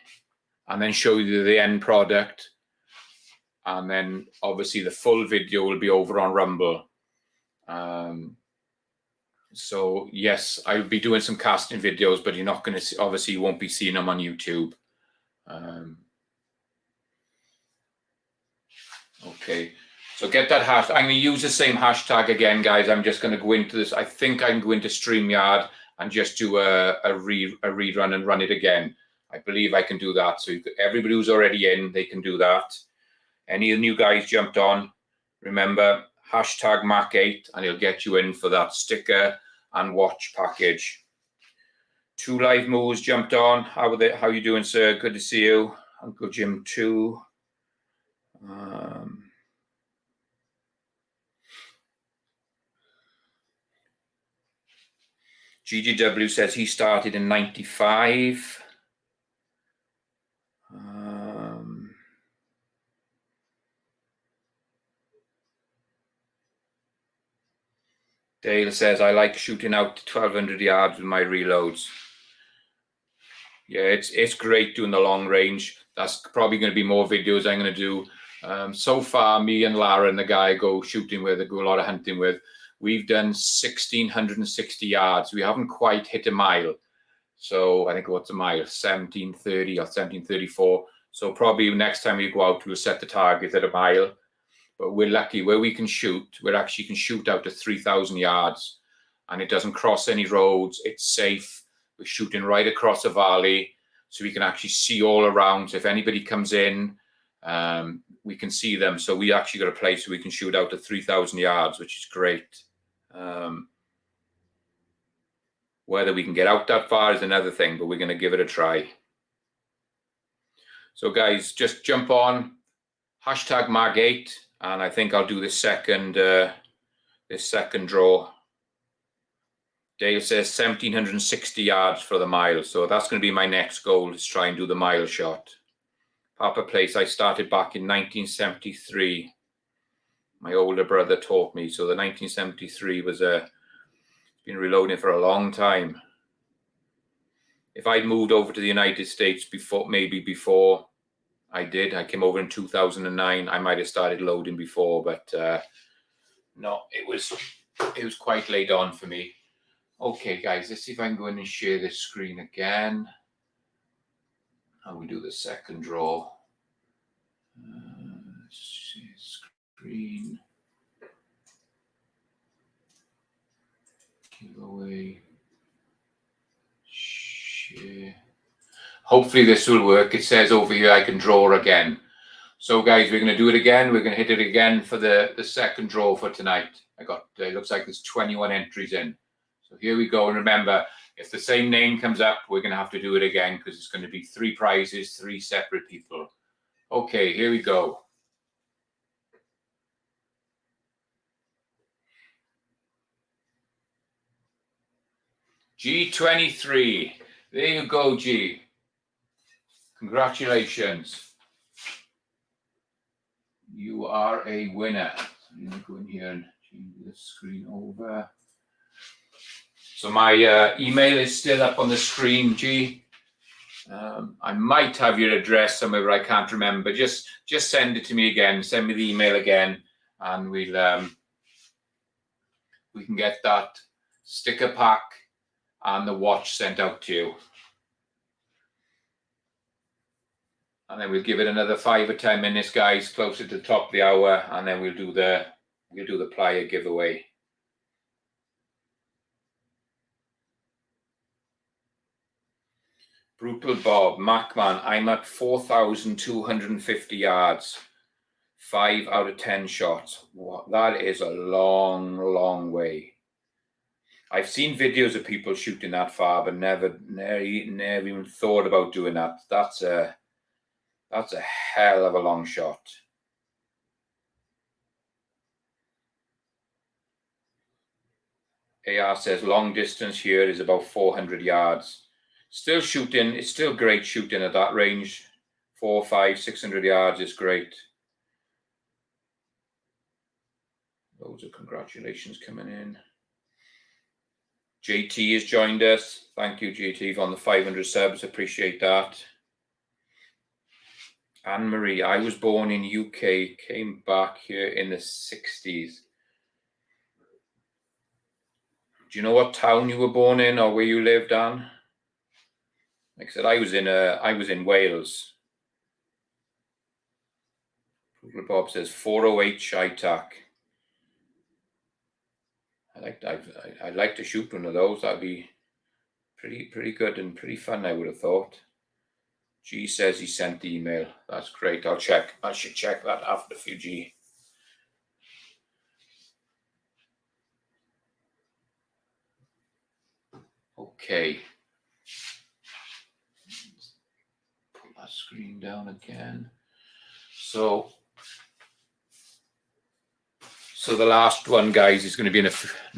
and then show you the end product. And then obviously the full video will be over on Rumble. So yes, I'll be doing some casting videos, but you're not going to see, obviously you won't be seeing them on YouTube. Okay, so get that hash. I'm going to use the same hashtag again, guys. I'm just going to go into this. I think I can go into StreamYard and just do a rerun and run it again. I believe I can do that. So everybody who's already in, they can do that. Any of the new guys jumped on, remember, hashtag Mac8, and it'll get you in for that sticker and watch package. 2 Live Moves jumped on. How you doing, sir? Good to see you. Uncle Jim 2. GGW says he started in 95. Dale says, I like shooting out to 1,200 yards with my reloads. Yeah, it's great doing the long range. That's probably going to be more videos I'm going to do. So far, me and Lara and the guy I go shooting with, I go a lot of hunting with, we've done 1,660 yards. We haven't quite hit a mile. So I think what's a mile? 1,730 or 1,734. So probably next time we go out, we'll set the target at a mile. But we're lucky where we can shoot. We actually can shoot out to 3,000 yards, and it doesn't cross any roads. It's safe. We're shooting right across a valley, so we can actually see all around. So if anybody comes in, we can see them. So we actually got a place where we can shoot out to 3,000 yards, which is great. Whether we can get out that far is another thing, but we're going to give it a try. So guys, just jump on hashtag Mag8, and I think I'll do this second draw. Dale says 1,760 yards for the mile, so that's going to be my next goal, is try and do the mile shot. Papa Place, I started back in 1973. My older brother taught me, so the 1973 was been reloading for a long time. If I'd moved over to the United States before I came over in 2009, I might have started loading before, but no, it was quite late on for me. Okay, guys, let's see if I can go in and share this screen again. How we do the second draw. Share screen. Giveaway. Share. Hopefully this will work. It says over here I can draw again. So guys, we're going to do it again. We're going to hit it again for the second draw for tonight. It looks like there's 21 entries in. So here we go. And remember, if the same name comes up, we're going to have to do it again, because it's going to be 3 prizes, 3 separate people. Okay, here we go. G23. There you go, G. Congratulations. You are a winner. I'm going to go in here and change the screen over. So my email is still up on the screen, G. I might have your address somewhere, but I can't remember. Just send it to me again. Send me the email again, and we can get that sticker pack and the watch sent out to you. And then we'll give it another 5 or 10 minutes, guys, closer to the top of the hour, and then we'll do the plier giveaway. Brutal Bob, Macman, I'm at 4,250 yards. 5 out of 10 shots. What? That is a long, long way. I've seen videos of people shooting that far, but never even thought about doing that. That's a hell of a long shot. AR says long distance here is about 400 yards. Still shooting, it's still great shooting at that range. 400, 500, 600 yards is great. Loads of congratulations coming in. JT has joined us. Thank you, JT, on the 500 subs. Appreciate that. Anne-Marie, I was born in UK, came back here in the 60s. Do you know what town you were born in or where you lived, Anne? Like I said, I was in Wales. Bob says 408 Shitac. I'd like to shoot one of those. That'd be pretty good and pretty fun, I would have thought. G says he sent the email. That's great. I'll check. I should check that after for you, G. Okay. Pull that screen down again. So the last one, guys, is going to be in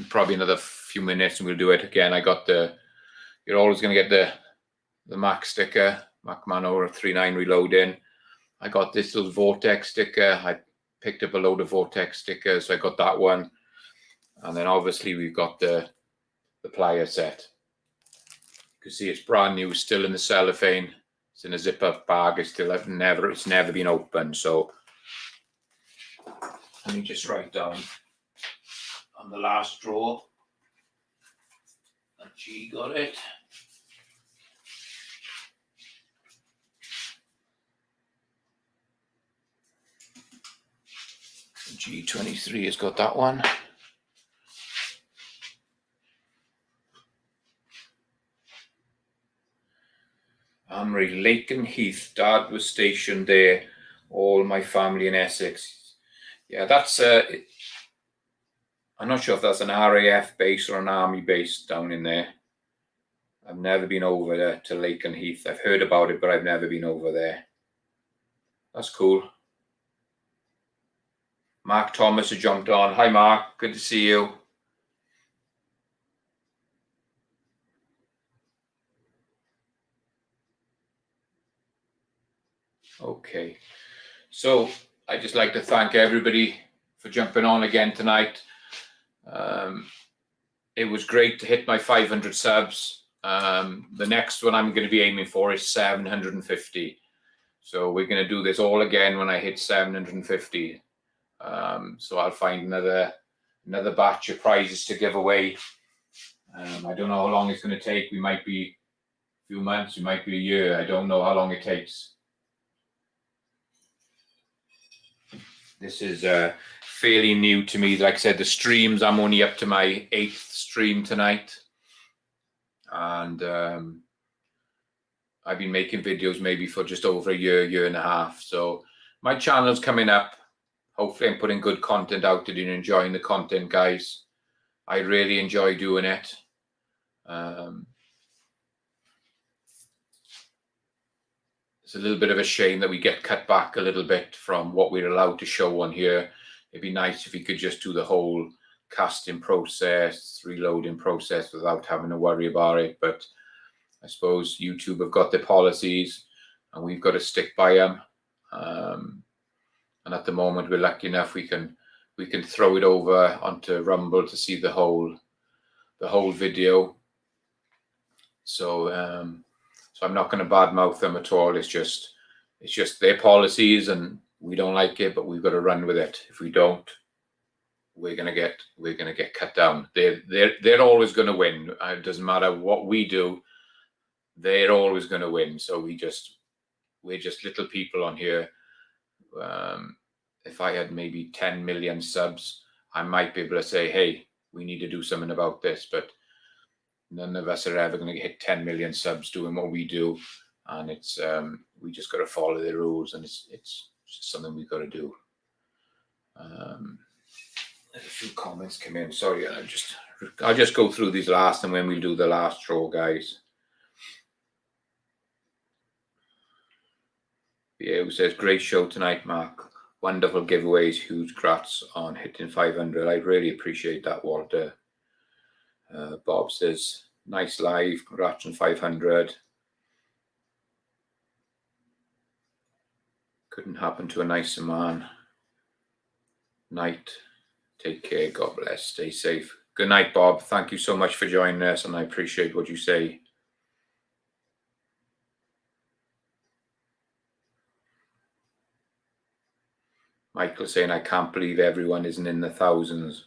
probably another few minutes, and we'll do it again. You're always going to get the Mac sticker, Mac Mano 39 reloading. I got this little Vortex sticker. I picked up a load of Vortex stickers, so I got that one. And then obviously we've got the plier set. You can see it's brand new, still in the cellophane. It's in a zip-up bag. It's never been opened. So let me just write down on the last drawer that G got it. G23 has got that one. Amory, Lake and Heath. Dad was stationed there. All my family in Essex. Yeah, that's I'm not sure if that's an RAF base or an army base down in there. I've never been over there to Lake and Heath. I've heard about it, but I've never been over there. That's cool. Mark Thomas has jumped on. Hi, Mark. Good to see you. Okay. So I'd just like to thank everybody for jumping on again tonight. It was great to hit my 500 subs. The next one I'm going to be aiming for is 750. So we're going to do this all again when I hit 750. So I'll find another batch of prizes to give away. I don't know how long it's going to take. We might be a few months, it might be a year. I don't know how long it takes. This is fairly new to me. Like I said, the streams, I'm only up to my 8th stream tonight. And I've been making videos maybe for just over a year and a half. So my channel's coming up. Hopefully I'm putting good content out there and enjoying the content, guys. I really enjoy doing it. It's a little bit of a shame that we get cut back a little bit from what we're allowed to show on here. It'd be nice if we could just do the whole casting process, reloading process without having to worry about it. But I suppose YouTube have got their policies and we've got to stick by them. And at the moment, we're lucky enough we can throw it over onto Rumble to see the whole video. So I'm not going to badmouth them at all. It's just their policies, and we don't like it, but we've got to run with it. If we don't, we're gonna get cut down. They're always going to win. It doesn't matter what we do. They're always going to win. So we're just little people on here. If I had maybe 10 million subs, I might be able to say, hey, we need to do something about this. But none of us are ever going to hit 10 million subs doing what we do. And it's we just got to follow the rules, and it's just something we've got to do. There's a few comments come in. Sorry, I'll just go through these last, and when we'll do the last draw, guys. Yeah, who says, great show tonight, Mark. Wonderful giveaways. Huge grats on hitting 500. I really appreciate that, Walter. Bob says, nice live, congrats on 500. Couldn't happen to a nicer man. Night. Take care. God bless. Stay safe. Good night, Bob. Thank you so much for joining us, and I appreciate what you say. Michael saying, I can't believe everyone isn't in the thousands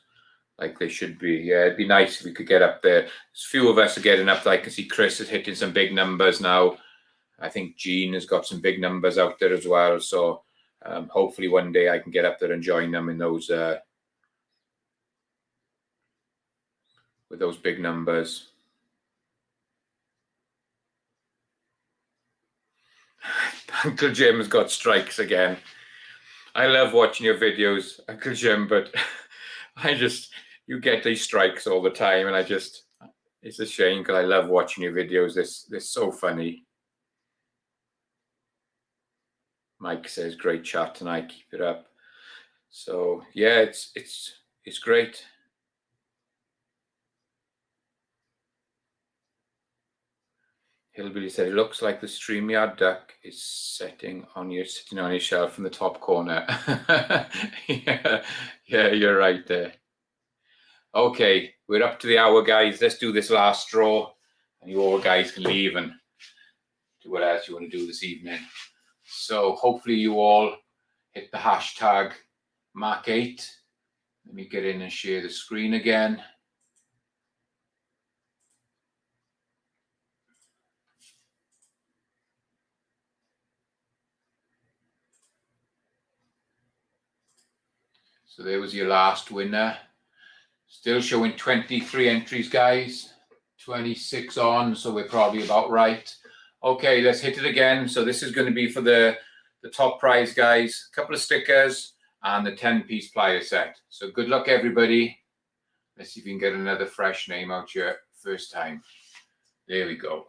like they should be. Yeah, it'd be nice if we could get up there. There's a few of us are getting up there. I can see Chris is hitting some big numbers now. I think Gene has got some big numbers out there as well. So hopefully one day I can get up there and join them in those with those big numbers. Uncle Jim has got strikes again. I love watching your videos, Uncle Jim, but you get these strikes all the time, and it's a shame because I love watching your videos. They're so funny. Mike says, great chat tonight, keep it up. So yeah, it's great. Hillbilly said, it looks like the StreamYard duck is sitting on your shelf in the top corner. yeah, you're right there. Okay, we're up to the hour, guys. Let's do this last draw, and you all guys can leave and do what else you want to do this evening. So hopefully you all hit the hashtag Mark8. Let me get in and share the screen again. So there was your last winner. Still showing 23 entries, guys. 26 on, so we're probably about right. Okay, let's hit it again. So this is going to be for the top prize, guys. A couple of stickers and the 10-piece plier set. So good luck, everybody. Let's see if we can get another fresh name out here first time. There we go.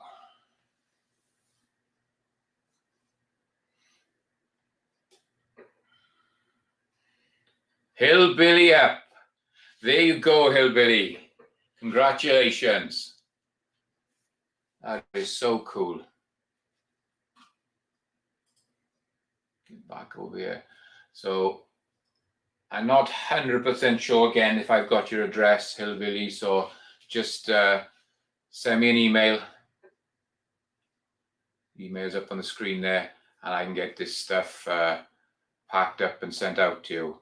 Hillbilly up. There you go, Hillbilly. Congratulations. That is so cool. Get back over here. So I'm not 100% sure again if I've got your address, Hillbilly. So just send me an email. Email's up on the screen there, and I can get this stuff packed up and sent out to you.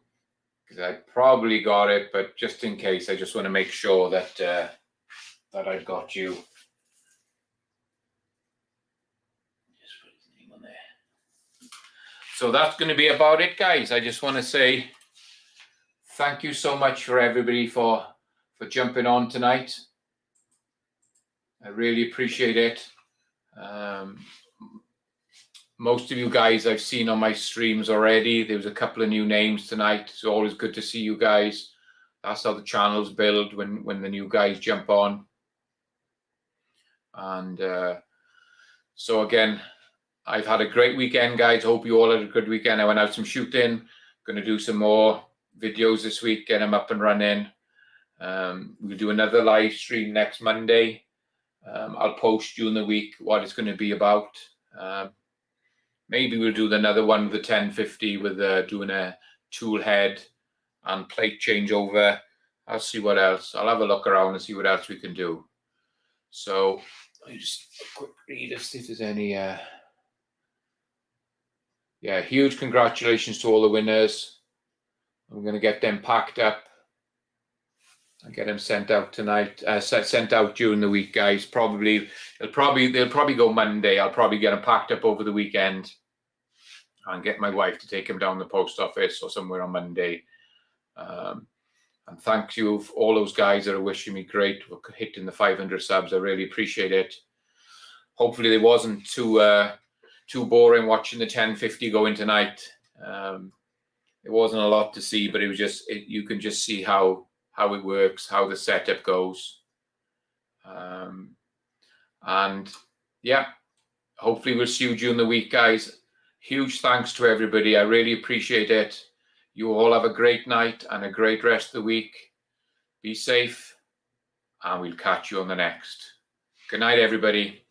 Because I probably got it, but just in case, I just want to make sure that that I've got you. Just put his name on there. So that's going to be about it, guys. I just want to say thank you so much for everybody for jumping on tonight. I really appreciate it. Most of you guys I've seen on my streams already. There was a couple of new names tonight. It's always good to see you guys. That's how the channels build when the new guys jump on. And so again, I've had a great weekend, guys. Hope you all had a good weekend. I went out some shooting. Going to do some more videos this week, get them up and running. We'll do another live stream next Monday. I'll post during the week what it's going to be about. Maybe we'll do another one with the 1050 with doing a tool head and plate changeover. I'll see what else. I'll have a look around and see what else we can do. So let me just a quick read and see if there's any. Yeah, huge congratulations to all the winners. I'm going to get them packed up and get them sent out tonight. Sent out during the week, guys. They'll probably go Monday. I'll probably get them packed up over the weekend and get my wife to take them down the post office or somewhere on Monday. And thank you for all those guys that are wishing me great for hitting the 500 subs. I really appreciate it. Hopefully it wasn't too boring watching the 1050 go in tonight. It wasn't a lot to see, but it was just you can just see how it works, how the setup goes. And yeah, hopefully we'll see you during the week, guys. Huge thanks to everybody. I really appreciate it. You all have a great night and a great rest of the week. Be safe. and we'll catch you on the next. Good night, everybody.